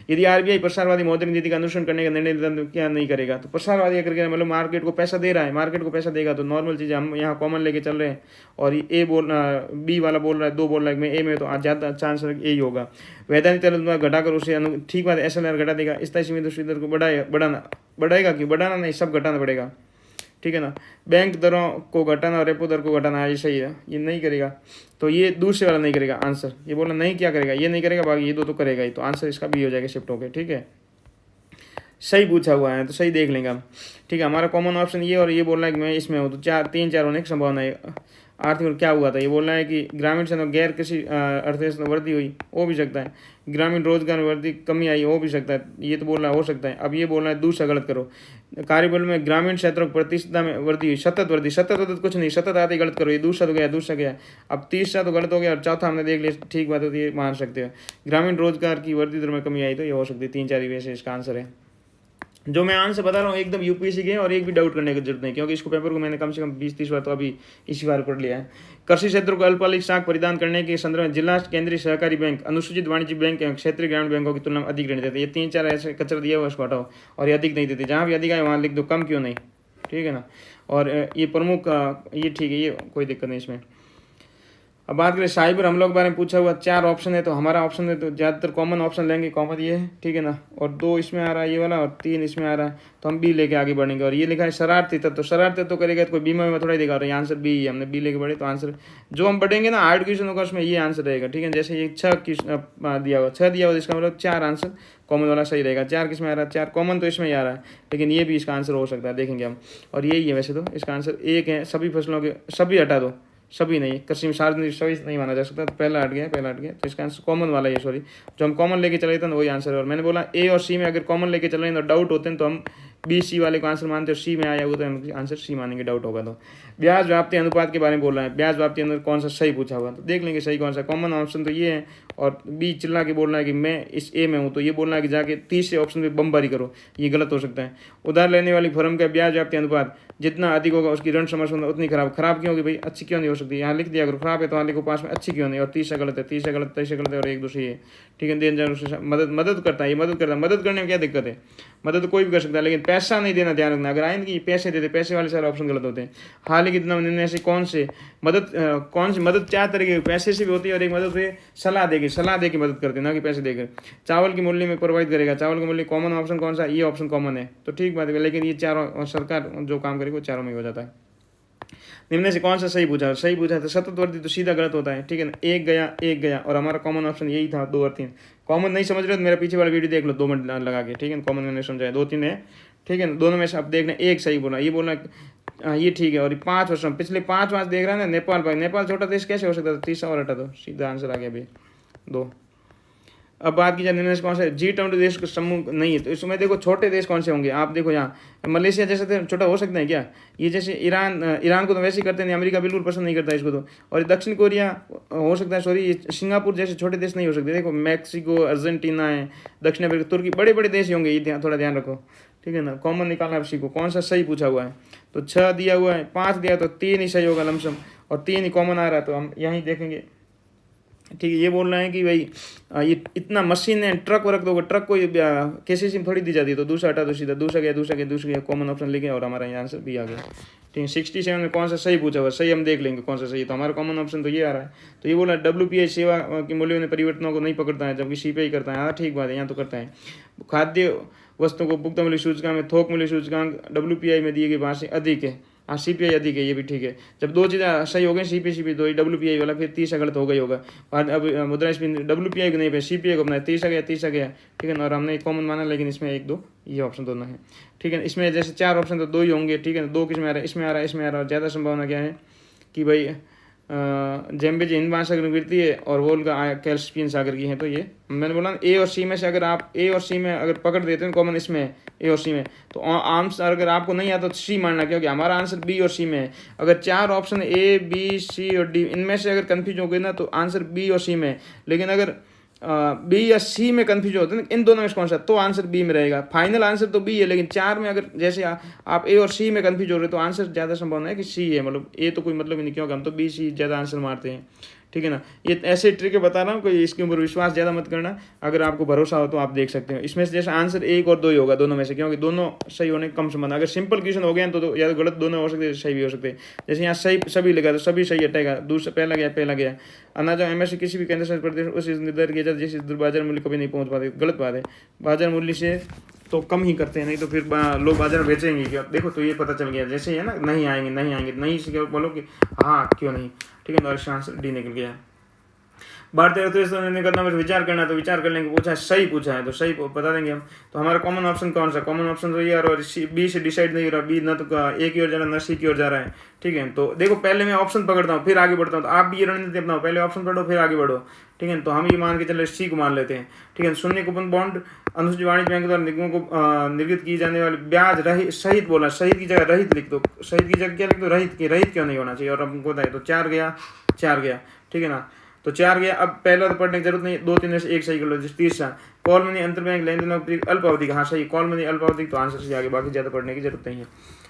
यदि आरबीआई प्रसारवादी मौद्रिक नीति का अनुसरण करने का निर्णय लेता तो क्या नहीं करेगा, तो प्रसारवादी अगर मतलब मार्केट को पैसा दे रहा है, मार्केट को पैसा देगा, तो नॉर्मल चीज़ हम यहाँ कॉमन लेके चल रहे हैं, और ए बी वाला बोल रहा है, 2 बोल रहा है मैं ए में, तो ज़्यादा चांस ए ही होगा। वैधानिक तरल घटाकर उसे ठीक बात, SLR घटा देगा, स्थायी सीमित दर को बढ़ाएगा कि बढ़ाना नहीं, सब घटाना पड़ेगा, ठीक है ना। बैंक दरों को घटाना और रेपो दर को घटाना, ये सही है, ये नहीं करेगा, तो ये दूसरे वाला नहीं करेगा आंसर, ये बोला नहीं क्या करेगा, ये नहीं करेगा, बाकी ये 2 तो करेगा ही, तो आंसर इसका बी हो जाएगा शिफ्ट होकर, ठीक है। सही पूछा हुआ है तो सही देख लेंगे हम, ठीक है। हमारा कॉमन ऑप्शन ये, और ये बोल रहा है कि मैं इसमें हूँ, तो 3-4 होने की संभावना है। आर्थिक और क्या हुआ था, ये बोल रहा है कि ग्रामीण क्षेत्र में गैर कृषि अर्थव्यवस्था वृद्धि हुई, हो भी सकता है, ग्रामीण रोजगार में वृद्धि कमी आई, हो भी सकता है, ये तो बोल रहा है हो सकता है। अब ये बोल रहा है दूसरा गलत करो, कार्यबल में ग्रामीण क्षेत्रों की प्रतिशतता में वृद्धि हुई, सतत कुछ नहीं, सतत आते गलत करो, ये दूसरा गया, अब तीसरा तो गलत हो गया, और चौथा हमने देख लिया, ठीक बात होती है, मान सकते हो। ग्रामीण रोजगार की वृद्धि दर में कमी आई, तो ये हो सकती है, 3-4 वैसे इसका आंसर है। जो मैं आंसर बता रहा हूँ एकदम यूपीएससी के, और एक भी डाउट करने की जरूरत नहीं, क्योंकि इसको पेपर को मैंने कम से कम 20-30 बार तो अभी इसी बार पढ़ लिया है। कृषि क्षेत्र को अल्पकालिक साख परिधान करने के संदर्भ में जिला केंद्रीय सहकारी बैंक, अनुसूचित वाणिज्य बैंक एवं क्षेत्रीय ग्रामीण बैंकों की तुलना में अधिक ऋण देते हैं। ये 3-4 ऐसे कचरा दिया हुआ उसको हटाओ, और ये अधिक नहीं देते, जहाँ भी अधिक है वहाँ लिख दो, कम क्यों नहीं, ठीक है ना। और ये प्रमुख ये ठीक है, ये कोई दिक्कत नहीं इसमें। अब बात करें साइबर हमलों के बारे में पूछा हुआ, 4 ऑप्शन है, तो हमारा ऑप्शन है तो ज़्यादातर कॉमन ऑप्शन लेंगे, कॉमन ये है, ठीक है ना, और 2 इसमें आ रहा है ये वाला, और 3 इसमें आ रहा है, तो हम बी लेके आगे बढ़ेंगे। और ये लिखा है शरारती तत्व, तो शरारती तो करेगा तो कोई बीमा में थोड़ा ही देगा, और ये आंसर बी है, हमने बी लेके बढ़े, तो आंसर जो हम बढ़ेंगे ना हार्ड क्वेश्चन होगा उसमें ये आंसर रहेगा, ठीक है। जैसे ये 6 दिया हुआ, इसका मतलब 4 आंसर कॉमन वाला सही रहेगा। 4 किस में आ रहा है, 4 कॉमन तो इसमें ही आ रहा है, लेकिन ये भी इसका आंसर हो सकता है, देखेंगे हम। और यही है वैसे तो इसका आंसर 1 है, सभी फसलों के, सभी हटा दो, सभी नहीं, कृषि में सार्वजनिक सभी नहीं माना जा सकता, तो पहला हट गया, तो इसका आंसर कॉमन वाला है, सॉरी, जो हम कॉमन लेके चले थे ना वही आंसर है। और मैंने बोला ए और सी में अगर कॉमन लेके चल रहे हैं तो डाउट होते हैं, तो हम बी सी वाले को आंसर मानते हो, सी में आया हुआ तो हम आंसर सी मानेंगे, डाउट होगा तो। ब्याज व्याप्ति अनुपात के बारे में बोल रहा है, ब्याज व्याप्ति अनुपात कौन सा सही पूछा हुआ, तो देख लेंगे सही कौन सा। कॉमन ऑप्शन तो ये है, और बी चिल्ला के बोलना है कि मैं इस ए में हूँ, तो ये बोलना है कि जाके तीसरे ऑप्शन पे बमबारी करो, ये गलत हो सकता है। उधार लेने वाली फर्म का ब्याज व्याप्ति अनुपात जितना अधिक होगा उसकी ऋण समस्या उतनी खराब क्यों होगी भाई, अच्छी क्यों नहीं हो सकती, यहाँ लिख दिया अगर खराब है तो यहाँ लिखो पास में अच्छी क्यों नहीं, और तीसरा गलत है, तीसरा गलत है और एक दूसरी है, ठीक है। देन मदद करता है, ये मदद करता है, मदद करने में क्या दिक्कत है, मदद कोई भी कर सकता है, लेकिन पैसा नहीं देना ध्यान रखना। अगर आएंगे पैसे देते, पैसे वाले सारे ऑप्शन गलत होते हैं। हाल ही कितना निर्णय से कौन सी मदद चार तरीके की, पैसे से भी होती है और एक मदद से सलाह दे के मदद करते हैं, ना कि पैसे देकर। चावल की मूल्य में प्रभावित करेगा, चावल की मूल्य कॉमन ऑप्शन कौन सा, ये ऑप्शन कॉमन है, तो ठीक बात है, लेकिन ये चारों सरकार जो काम करेगी वो चारों में हो जाता है। निम्न से कौन सा सही पूछा है तो सततवर्ती तो सीधा गलत होता है, ठीक है ना। एक गया और हमारा कॉमन ऑप्शन यही था 2 और 3। कॉमन नहीं समझ रहे तो मेरा पीछे वाला वीडियो देख लो 2 मिनट लगा के, ठीक है। कॉमन मैंने समझाया 2-3 है, ठीक है ना। दोनों में से अब देखना एक सही बोला, ये बोलना ये ठीक है। और 5 वर्ष पिछले 5 देख रहा है ना, नेपाल छोटा देश कैसे हो सकता था, तीसरा और हटा दो, सीधा आंसर आ गया भाई 2। अब बात की जाए निम्न से कौन सा G20 देश का समूह नहीं है, तो इसमें देखो छोटे देश कौन से होंगे, आप देखो यहाँ मलेशिया जैसे तो छोटा हो सकता है क्या, ये जैसे ईरान को तो वैसे ही करते नहीं, अमेरिका बिल्कुल पसंद नहीं करता इसको तो, और दक्षिण कोरिया हो सकता है, सॉरी सिंगापुर जैसे छोटे देश नहीं हो सकते। देखो मैक्सिको, अर्जेंटीना है, दक्षिण अफ्रीका, तुर्की, बड़े बड़े देश होंगे, ये थोड़ा ध्यान रखो, ठीक है ना। कॉमन निकालना आप सीखो कौन सा सही पूछा हुआ है, तो 6 दिया हुआ है, 5 दिया तो 3 ही सही होगा लमसम, और 3 ही कॉमन आ रहा है, तो हम यहीं देखेंगे, ठीक है। ये बोल रहे हैं कि भाई ये इतना मशीन है, ट्रक रख दोगे, ट्रक को केसीसी में थोड़ी दी जाती है, तो दूसरा हटा दो, सीधा दूसरा गया, कॉमन ऑप्शन लिखे और हमारा ये आंसर भी आ गया, ठीक है। 67 में कौन सा सही पूछा हुआ, सही हम देख लेंगे कौन सा सही, तो हमारा कॉमन ऑप्शन तो ये आ रहा है। तो ये बोला WPI सेवा के मूल्यों में परिवर्तनों को नहीं पकड़ता है, जबकि CPI करता है, हाँ ठीक बात है, यहाँ तो करता है। खाद्य वस्तुओं को उपभोक्ता मूल्य सूचकांक में थोक मूल्य सूचकांक WPI में दिए गए भाव से अधिक है, हाँ CPI अधिक है, ये भी ठीक है। जब 2 चीज़ें सही हो गई, CPI तो WPI वाला, फिर तीसरा गलत हो गई होगा। अब मुद्रास्फीति WPI को नहीं पे CPI को बनाया, तीसरा गया, ठीक है ना। और हमने कॉमन माना, लेकिन इसमें 1-2 ये ऑप्शन दोनों है, ठीक है। इसमें जैसे 4 ऑप्शन तो 2 ही होंगे, ठीक है ना। 2 किसमें आ रहा है, इसमें आ रहा है, ज़्यादा संभावना क्या है कि भाई जेम्बे हिंद महासागर में गिरती है और वोल्गा कैस्पियन सागर की है, तो ये मैंने बोला A और C में से अगर आप A और C में अगर पकड़ देते हैं, कॉमन इसमें है A और C में, तो आंसर अगर आपको नहीं आता तो C मानना, क्योंकि हमारा आंसर B और C में है। अगर 4 ऑप्शन A B C और D इनमें से अगर कन्फ्यूज हो गए ना, तो आंसर B और C में है। लेकिन अगर B या C में कन्फ्यूज होते हैं, इन दोनों में कौन सा, तो आंसर B में रहेगा। फाइनल आंसर तो B है, लेकिन 4 में अगर जैसे आप A और C में कन्फ्यूज हो रहे हो, तो आंसर ज़्यादा संभावना है कि C है, मतलब A तो कोई मतलब ही नहीं, क्योंकि हम तो B C ज़्यादा आंसर मारते हैं, ठीक है ना। ये ऐसे ट्रिक बता रहा हूँ, कोई इसके ऊपर विश्वास ज़्यादा मत करना, अगर आपको भरोसा हो तो आप देख सकते हो। इसमें से जैसे आंसर 1 और 2 ही होगा दोनों में से, क्योंकि दोनों सही होने कम संबंध। अगर सिंपल क्वेश्चन हो गया तो या तो गलत दोनों हो सकते हैं, सही भी हो सकते हैं। जैसे यहाँ सही सभी लिखा तो सभी सही हटेगा, दूसरा पहला गया। अनाज MSC किसी भी केंद्र शासित प्रदेश उस निर्धारित किया जाता है जिस बाजार मूल्य कभी नहीं पहुँच पाते, गलत बात है। बाजार मूल्य से तो कम ही करते हैं, नहीं तो फिर लोग बाजार में बेचेंगे क्या, देखो तो ये पता चल गया। जैसे है ना, नहीं आएंगे नहीं से बोलो कि हाँ क्यों नहीं, ठीक है। तो आंसर D निकल गया। भारतीय अर्थव्यवस्था में करना बस विचार करना, तो विचार करने को सही पूछा है तो सही बता देंगे हम। तो हमारा कॉमन ऑप्शन कौन सा, कॉमन ऑप्शन तो ये यार, और B से डिसाइड नहीं हो रहा, B ना तो A की ओर जा रहा है ना C की ओर जा रहा है, ठीक है। तो देखो पहले मैं ऑप्शन पकड़ता हूँ फिर आगे बढ़ता हूँ, तो आप भी ये रणनीति अपनाओ, पहले ऑप्शन पढ़ो फिर आगे बढ़ो, ठीक है। तो हम ये मान के चले C को मान लेते हैं, ठीक है। शून्य कूपन बॉन्ड अनुसूचित वाणिज्य बैंक द्वारा निगमों को निर्गत की जाने वाली ब्याज रहित, सहित बोला, सहित की जगह रहित लिख दो, सहित की जगह क्या लिख दो, रहित क्यों नहीं होना चाहिए, और हमको बताए तो 4 गया, ठीक है ना। तो 4 गया। अब पहला तो पढ़ने की जरूरत नहीं, 2-3 में से एक सही कर लो। तीसरा कॉल मनी अंतर बैंक लेन देन अल्पावधि का, हाँ सही, कॉल मनी अल्पावधि, तो आंसर से आगे बाकी ज़्यादा पढ़ने की जरूरत नहीं है,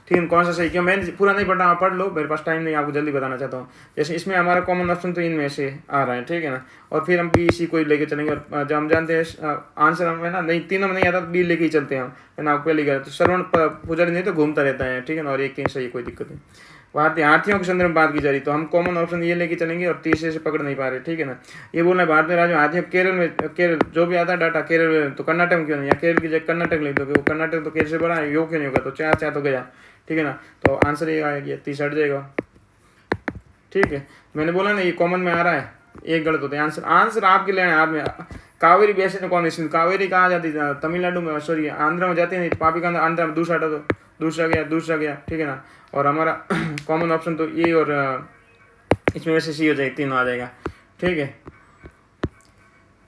ठीक है। कौन सा सही, क्यों मैंने पूरा नहीं पढ़ा, आप पढ़ लो, मेरे पास टाइम नहीं, आपको जल्दी बताना चाहता हूँ। जैसे इसमें हमारा कॉमन ऑप्शन तो इनमें से आ रहा है, ठीक है ना। और फिर हम B C को लेके चलेंगे, और जब हम जानते हैं आंसर हमें ना नहीं, तीनों में नहीं आता तो B लेके ही चलते हैं हम, है ना। आपको पहले गया तो श्रवण पुजारी नहीं तो घूमता रहता है, ठीक है ना। और एक कहीं सही, कोई दिक्कत नहीं। हाथियों के संदर्भ में बात की जा रही, तो हम कॉमन ऑप्शन ये लेके चलेंगे, और तीसरे से पकड़ नहीं पा रहे, ठीक है ना। ये बोलना है भारत में राज्य हाथियों, केरल जो भी आता है डाटा केरल में, तो कर्नाटक में क्यों नहीं, या केरल की जगह कर्नाटक लिख दो, वो कर्नाटक तो केरल से बड़ा है, योग क्यों नहीं होगा, तो 4 तो गया, ठीक है ना। तो आंसर ये आएगा, 30 हट जाएगा, ठीक है। मैंने बोला ना ये कॉमन में आ रहा है, एक गलत होता है। आंसर आपके लिए हाथ में। कावेरी बेसिन कौन है, कावेरी कहाँ जाती है, तमिलनाडु में, सॉरी आंध्र में जाती है, पापी का आंध्र में, दूसरा हटा दो, दूसरा गया, ठीक है ना। और हमारा कॉमन ऑप्शन तो ये, और इसमें वैसे C हो जाएगी, 3 आ जाएगा, ठीक है।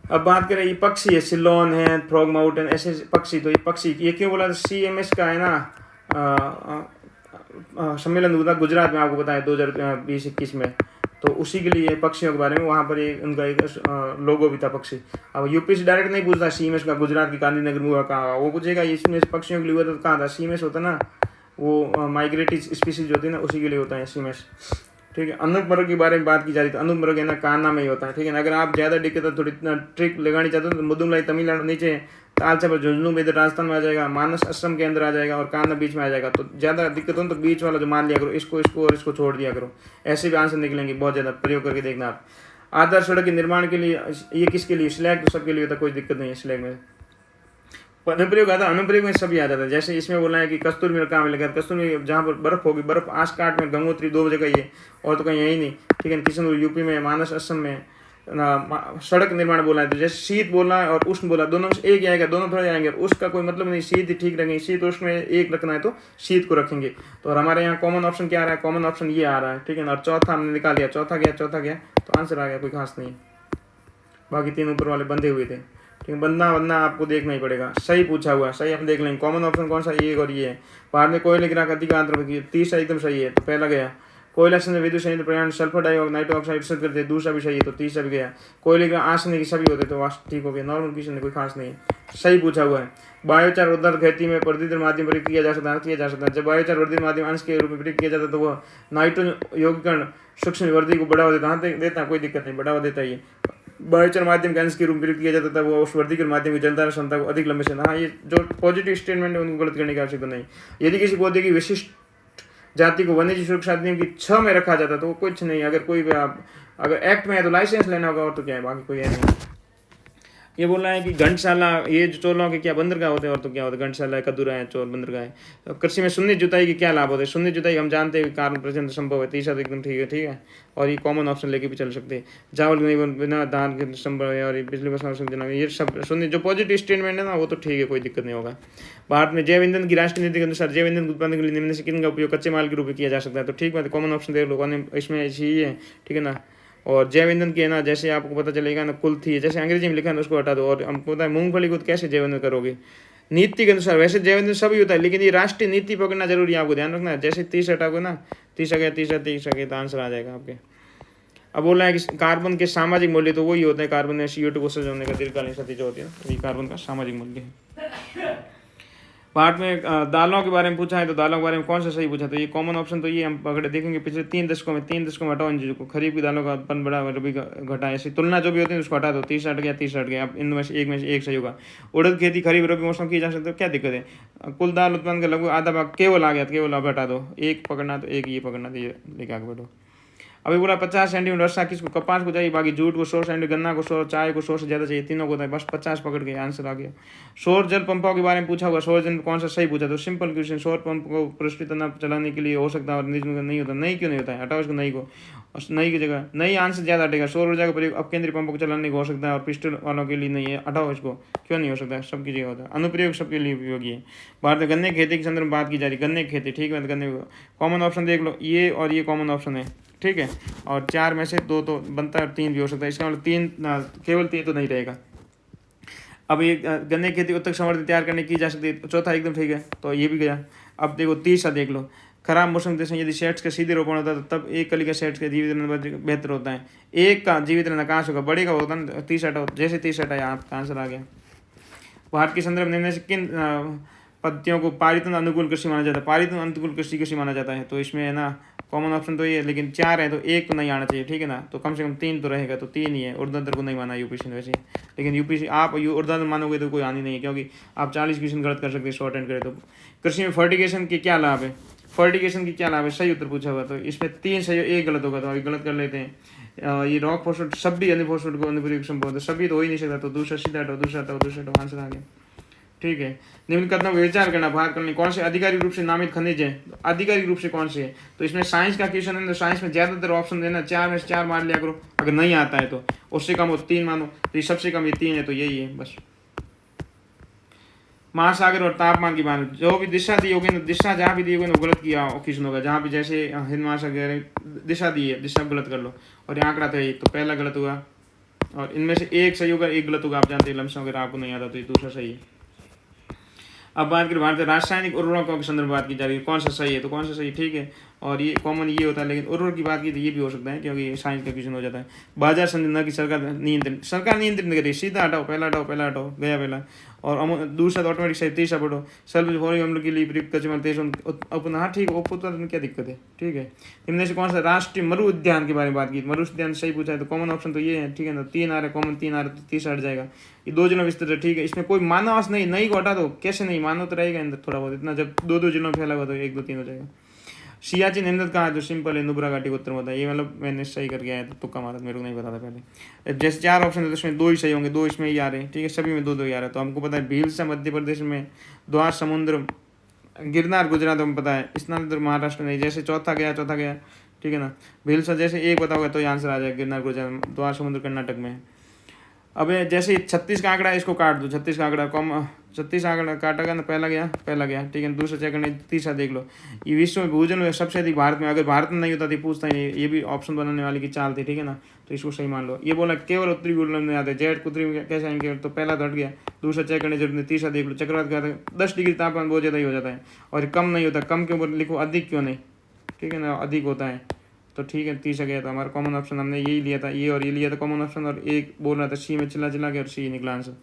अब बात करें ये पक्षी है, सिलोन है, फ्रॉग माउंटेन, ऐसे पक्षी। तो ये पक्षी ये क्यों बोला, CMS का है ना सम्मेलन हुआ था गुजरात में, आपको बताया 2020-21 में। तो उसी के लिए पक्षियों के बारे में वहाँ पर एक उनका एक लोगो भी था पक्षी। अब यूपी से डायरेक्ट नहीं पूछता CMS का गुजरात की गांधीनगर में हुआ कहाँ, वो पूछेगा इसमें पक्षियों के लिए हुआ तो कहाँ था। CMS होता ना वो माइग्रेटरी स्पीसीज होती है ना, उसी के लिए होता है CMS। ठीक है। अनूपमर्ग के बारे में बात की जा रही थी। अनूपमर्ग है ना कान्हा में ही होता है। ठीक है ना। अगर आप ज़्यादा दिक्कत है थोड़ी ट्रिक लगानी चाहते हो तो मुदुमलाई तमिलनाडु नीचे, तालचा पर झुंझुनू इधर राजस्थान में आ जाएगा, मानस आश्रम के अंदर आ जाएगा और कान्हा बीच में आ जाएगा। तो ज़्यादा दिक्कत हो तो बीच वाला जो मान लिया करो, इसको इसको और इसको छोड़ दिया करो। ऐसे भी आंसर निकलेंगे बहुत ज़्यादा, प्रयोग करके देखना आप। आधार सड़क के निर्माण के लिए ये किसके लिए, स्लैग तो सबके लिए होता है, कोई दिक्कत नहीं है स्लैग में। अनुप्रयोग आता है, अनुप्रयोग में सभी आ जाता है। जैसे इसमें बोला है कि कस्तूरी में कहाँ मिलेगा, कस्तूरी में जहाँ पर बर्फ होगी, बर्फ आसकाट में, गंगोत्री 2 जगह ही है और तो कहीं यही नहीं। ठीक है। किशनगढ़ यूपी में, मानस असम में सड़क निर्माण बोला है। तो जैसे शीत बोला है और उष्ण बोला, दोनों में एक ही आएगा, दोनों थोड़े आएंगे। उसका कोई मतलब नहीं, शीत ही ठीक रखेंगे, शीत उष्ण में एक रखना है तो शीत को रखेंगे। तो और हमारे यहाँ कॉमन ऑप्शन क्या आ रहा है, कॉमन ऑप्शन ये आ रहा है। ठीक है ना। और चौथा हमने निकाल लिया, चौथा गया तो आंसर आ गया, कोई खास नहीं। बाकी 3 ऊपर वाले बंधे हुए थे। ठीक है। बनना आपको देखना ही पड़ेगा। सही पूछा हुआ, सही हम देख लेंगे। कॉमन ऑप्शन कौन सा, ये और ये है। बाहर में कोयले गिरा का अधिकांतर, तीसरा एकदम सही है। तो पहला गया। कोयला से विद्युत संयंत्र प्रयाण सल्फर डाइऑक्साइड नाइट्रोक्साइड करते हैं, दूसरा भी सही है, तो तीसरा भी गया। कोयले का आसने की सभी होते तो ठीक हो गया। नॉर्मल किसी ने कोई खास नहीं है, सही पूछा हुआ है। बायोचार उद्धर खेती में वर्धित माध्यम प्रयोग किया जा सकता है। जब बायोचार वर्धित माध्यम अंश के रूप में प्रयोग किया जाता है तो वह नाइट्रोजन यौगिकरण सूक्ष्म वृद्धि को बढ़ावा देता है, कोई दिक्कत नहीं, बढ़ावा देता है। बायोचार माध्यम के अंश के रूप में प्रयोग किया जाता था, वो उस वर्धीकरण माध्यम की जलधारण क्षमता को अधिक लंबे से। हाँ, ये जो पॉजिटिव स्टेटमेंट है उनको गलत करने की आवश्यकता नहीं। यदि किसी पौधे की विशिष्ट जाति को वन्यजीव सुरक्षा अधिनियम की 6 में रखा जाता तो वो कुछ नहीं। अगर कोई भी आप अगर एक्ट में है तो लाइसेंस लेना होगा, और तो क्या है, बाकी कोई है नहीं। ये बोल रहा है कि घंटशाला, ये जो चोलों के क्या बंदरगाह होते हैं, और तो क्या होता है, घंटशाला है, कद्दूरा है, चोल बंदरगाह है। तो कृषि में शून्य जुताई के क्या लाभ होते हैं, शून्य जुताई हम जानते हैं कारण प्रचंड संभव है, तीसरा तो एकदम ठीक है। ठीक है। और ये कॉमन ऑप्शन लेके भी चल सकते हैं। चावल नहीं बिना धान के संभव है, और ये पिछले वर्ष ये सब शून्य जो पॉजिटिव स्टेटमेंट है ना, वो तो ठीक है, कोई दिक्कत नहीं होगा। भारत में जैव ईंधन की राष्ट्रीय नीति के अनुसार जैव ईंधन उत्पादन के लिए निम्न से किन का उपयोग कच्चे माल के रूप में किया जा सकता है। तो ठीक बात है, कॉमन ऑप्शन देख लो, इसमें ऐसी ही है। ठीक है ना। और जैव ईंधन की है ना, जैसे आपको पता चलेगा ना, कुल्थी, जैसे अंग्रेजी में लिखा है उसको हटा दो। और हमको पता है मूंगफली को कैसे जैव ईंधन करोगे, नीति के अनुसार। वैसे जैव ईंधन सभी होता है, लेकिन ये राष्ट्रीय नीति पकड़ना जरूरी है, आपको ध्यान रखना है। जैसे 30 हटाओगे ना, 30 गया, 30 गया, तो आंसर आ जाएगा आपके। अब बोल रहा है कि कार्बन के सामाजिक मूल्य, तो वही होता है कार्बन में CO2 को उत्सर्जन होने का दीर्घकालीन क्षति जो होती है, वही कार्बन का सामाजिक मूल्य है। पार्ट में दालों के बारे में पूछा है, तो दालों के बारे में कौन सा सही पूछा, तो ये कॉमन ऑप्शन तो ये हम पकड़े देखेंगे पिछले 3 दशकों में हटाओ इन चीज़ों को। खरीफ की दालों का उत्पन्न बढ़ा भी घटा, ऐसी तुलना जो भी होती है उसको हटा दो। 30 हट गया। अब इनमें से एक सही होगा। उड़द खेती खरीफ रबी मौसम की जा सकती है, क्या दिक्कत है। कुल दाल उत्पादन का लगभग आधा भाग केवल आ गया, केवल अब हटा दो। एक पकड़ना तो एक ये पकड़ना, तो ये लेके आगे बढ़ो। अभी बोला 50 सेंटीमीटर वर्षा किसको, कपास को चाहिए, बाकी जूट को 100 सेंटीमीटर, गन्ना को 100, चाय को 100 से ज़्यादा चाहिए, तीनों को होता है। बस 50 पकड़ के आंसर आ गया। सौर जल पंपों के बारे में पूछा हुआ, सौर जल कौन सा सही पूछा, तो सिंपल क्वेश्चन। सौर पंप को पृथ्वी तनाव चलाने के लिए हो सकता है और नहीं होता। नहीं क्यों नहीं होता है, हटाओ इसको, नहीं को, नई की जगह नई आंसर ज़्यादा हटेगा। सौर ऊर्जा का प्रयोग अब केंद्रीय पंपों को चलाने को हो सकता है और पिस्टल वालों के लिए नहीं है, हटाओ इसको, क्यों नहीं हो सकता है, सबकी जगह होता है। अनुप्रयोग सबके लिए उपयोगी है। भारत में गन्ने की खेती के संदर्भ में बात की जा रही, गन्ने की खेती। ठीक है। गन्ने कॉमन ऑप्शन देख लो, ये और ये कॉमन ऑप्शन है। ठीक है। और 4 में से 2 तो बनता है और 3 भी हो सकता है, इसका मतलब 3 केवल 3 तो नहीं रहेगा। अब ये गन्ने की खेती उत्तक समृद्धि तैयार करने की जा सकती है, चौथा एकदम ठीक है, तो ये भी गया। अब देखो तीसरा देख लो, खराब मौसम के यदि सेट्स का सीधे रोपण होता है तो तब एक कली का सेट्स का जीवित रहना बेहतर होता है। एक का जीवित रहना कहाँ से होगा, बड़े का होता है। 30 हटाओ, जैसे 30 हटाया आपका आंसर आ गया। भारत के संदर्भ में से किन पद्धतियों को पारितन अनुकूल कृषि माना जाता है, पारितन अनुकूल कृषि माना जाता है। तो इसमें है ना कॉमन ऑप्शन तो ये है, लेकिन 4 है तो 1 तो नहीं आना चाहिए। ठीक है ना। तो कम से कम 3 तो रहेगा, तो 3 ही है। ऊर्ध्वाधर को नहीं माना यूपीसी ने वैसे, लेकिन यूपीसी आप ऊर्ध्वाधर मानोगे तो कोई हानि नहीं है, क्योंकि आप 40 क्वेश्चन गलत कर सकते हैं शॉर्ट एंड करें तो। कृषि में फर्टिगेशन के क्या लाभ है, फर्टिगेशन की क्या लाभ है, सही उत्तर पूछा हुआ। तो इसमें 3 सही, 1 गलत होगा, तो अभी गलत कर लेते हैं। ये रॉक फॉस्फेट सभी अन्य फॉस्फेट को अनुप्रयोग संभव है, सभी तो हो ही नहीं सकता, तो दूसरा सीधा हटाओ, दूसरा आंसर आ गया। ठीक है। निम्न कथनों पर विचार करना, बाहर करने कौन से आधिकारिक रूप से नामित खनिज है, आधिकारिक रूप से कौन से है। तो इसमें साइंस का क्वेश्चन है, तो साइंस में ज्यादातर ऑप्शन देना, 4 में से 4 मार लिया करो। अगर नहीं आता है तो उससे कम हो 3 मानो, तो ये सबसे कम ये 3 है, तो यही है बस। महासागर और तापमान की बात, जो भी दिशा दी होगी ना, दिशा जहाँ भी दी होगी ना गलत किया क्वेश्चन होगा। जहाँ भी जैसे हिंद महासागर दिशा दी है, दिशा गलत कर लो। और ये आंकड़ा था 1, तो पहला गलत हुआ, और इनमें से एक सही होगा, एक गलत होगा। आप जानते हैं लमसम अगर आपको नहीं आता तो ये दूसरा सही है। अब बात करें भारतीय रासायनिक उर्वरकों के संदर्भ में बात की जा रही है, कौन सा सही है तो कौन सा सही, ठीक है। और ये कॉमन ये होता है, लेकिन उर्वरक की बात की तो ये भी हो सकता है क्योंकि साइंस का क्वेश्चन हो जाता है। बाजार संरचना की सरकार नियंत्रित नहीं करी, सीधा हटाओ, पहला हटाओ गया पहला। और दूसरा तो ऑटोमेटिक सही, तीसरा पढ़ो सल्फोनिक अम्ल के लिए प्रयुक्त कच्चे माल तेज अपन, हाँ ठीक है, उत्पादन क्या दिक्कत है, ठीक है। इनमें से कौन सा राष्ट्रीय मरु उद्यान के बारे में बात की, मरु उद्यान सही पूछा है तो कॉमन ऑप्शन तो ये है, ठीक है ना। 3 आ रहा है कॉमन, 3 आ रहा है तो तीसरा हट जाएगा। ये 2 जिलों में विस्तृत है, ठीक है। इसमें कोई मानव नहीं को हटा दो, कैसे नहीं, मानव तो रहेगा अंदर थोड़ा बहुत, इतना जब 2 जिलों में फैला हुआ तो 1 2 3 हो जाएगा। सियाचिन हिमनद कहाँ है, जो सिंपल है, नुब्रा घाटी को उत्तर होता है। ये मतलब मैंने सही करके आया था, तुक्का मारा, मेरे को नहीं पता था पहले। जैसे 4 ऑप्शन है तो उसमें 2 ही सही होंगे, 2 इसमें ही आ रहे हैं, ठीक है। सभी में 2 ही आ रहा है। तो हमको पता है भीलसा मध्य प्रदेश में, द्वार समुद्र गिरनार गुजरात में पता है, स्नानदर महाराष्ट्र नहीं। जैसे चौथा गया, ठीक है ना। भीलसा जैसे एक बताओगे तो आंसर आ जाएगा, गिरनार गुजरात, द्वार समुद्र कर्नाटक में। अब जैसे 36 का आंकड़ा है, इसको काट दो, 36 का आंकड़ा 36 आंकड़ा काटेगा ना, पहला गया, ठीक है। दूसरा सेकंड, तीसरा देख लो। ये विश्व में भूजल में सबसे अधिक भारत में, अगर भारत में नहीं होता तो पूछता ही नहीं, ये भी ऑप्शन बनाने वाले की चाल थी, ठीक है ना। तो इसको सही मान लो। ये बोला केवल उत्तरी गोलार्ध में आते हैं, जेट उत्तरी में कैसे आएंगे, तो पहला तो हट गया, दूसरा चेक करने जरूरत नहीं, तीसरा देख लो। चक्रवात का 10 डिग्री तापमान बहुत ज़्यादा ही हो जाता है, और कम नहीं होता, कम के ऊपर लिखो, अधिक क्यों नहीं, ठीक है ना, अधिक होता है। तो ठीक है, तीसरा गया था हमारा कॉमन ऑप्शन, हमने यही लिया था, ये और ये लिया था कॉमन ऑप्शन, और एक बोल रहा था सी में चिल्ला के, और सी निकला आंसर,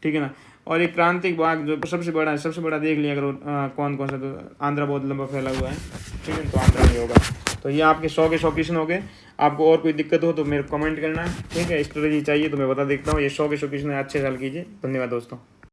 ठीक है ना। और एक क्रांतिक बाग जो सबसे बड़ा है, सबसे बड़ा देख लिया करो, कौन सा, तो आंध्रा बहुत लंबा फैला हुआ है, ठीक है, तो आंध्रा नहीं होगा। तो ये आपके 100 के 100 क्वेश्चन हो गए। आपको और कोई दिक्कत हो तो मेरे को कमेंट करना, ठीक है। स्ट्रेटजी चाहिए तो मैं बता देखता हूँ। ये 100 के 100 क्वेश्चन अच्छे से हल कीजिए। धन्यवाद दोस्तों।